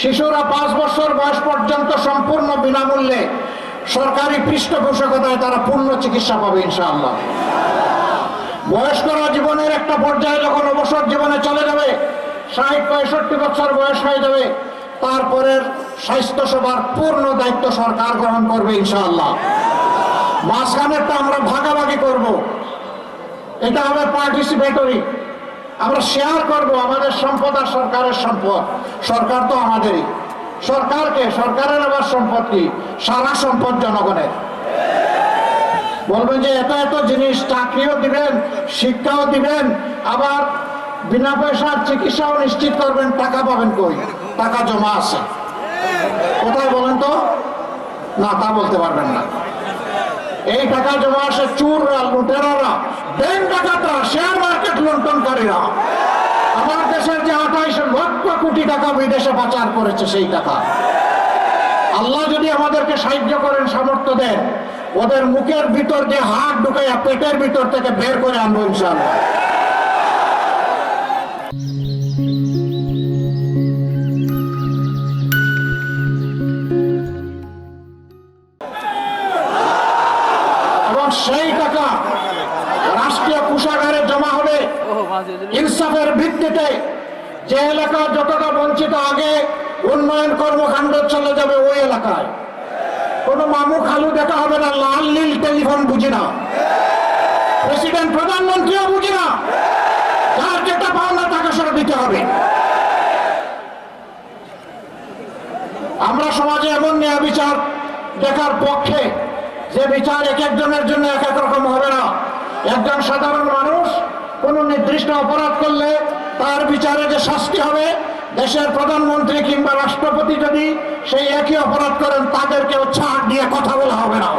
শিশুরা 5 বছর বয়স পর্যন্ত সম্পূর্ণ বিনামূল্যে সরকারি পৃষ্ঠপোষকতায় তারা পূর্ণ চিকিৎসা পাবে ইনশাআল্লাহ। বয়স্করা জীবনের একটা পর্যায়ে যখন অবসর জীবনে চলে যাবে, 60-65 বছর বয়স হয়ে যাবে, তারপরের স্বাস্থ্য সেবার পূর্ণ দায়িত্ব সরকার গ্রহণ করবে ইনশাআল্লাহ। মাঝখানেরটা আমরা ভাগাভাগি করব, এটা হবে পার্টিসিপেটরি, আমরা শেয়ার করব আমাদের সম্পদ আর সরকারের সম্পদ। সরকার তো আমাদেরই, সরকারকে, সরকারের আবার সম্পদ কি? সারা সম্পদ জনগণের। বলবেন যে এত এত জিনিস, চাকরিও দিবেন, শিক্ষাও দিবেন, আবার বিনা পয়সার চিকিৎসাও নিশ্চিত করবেন, টাকা পাবেন কই? টাকা জমা আছে কোথায় বলেন তো? না, তা বলতে পারবেন না। এই টাকা জমা আসে চোররা, লুটেরারা, ব্যাংক ডাকাতরা, শেয়ার মার্কেট লুণ্ঠনকারীরা। আমার দেশের যে 28 লক্ষ কোটি টাকা বিদেশে পাচার করেছে, সেই টাকা আল্লাহ যদি আমাদেরকে সাহায্য করেন, সামর্থ্য দেন, ওদের মুখের ভিতর যে হাত ঢুকাইয়া পেটের ভিতর থেকে বের করে আনবো ইনশাআল্লাহ। এবং সেই টাকা রাষ্ট্রীয় কোষাগারে জমা হবে ইনসাফের ভিত্তিতে। যে এলাকা যতটা বঞ্চিত, আগে উন্নয়ন কর্মকাণ্ড চলে যাবে ওই এলাকায়। কোনো মামু খালু দেখা হবে না, লাল নীল টেলিফোন বুঝি না, প্রেসিডেন্ট প্রধানমন্ত্রীও বুঝি না, যার যেটা পাওনা টাকা সেটা দিতে হবে। আমরা সমাজে এমন ন্যায় বিচার দেখার পক্ষে, যে বিচার এক একজনের জন্য এক এক রকম হবে না। একজন সাধারণ মানুষ কোন নির্দিষ্ট অপরাধ করলে তার বিচারে যে শাস্তি হবে, দেশের প্রধানমন্ত্রী কিংবা রাষ্ট্রপতি যদি সেই একই অপরাধ করেন, তাদেরকেও ছাড় দিয়ে কথা বলা হবে না।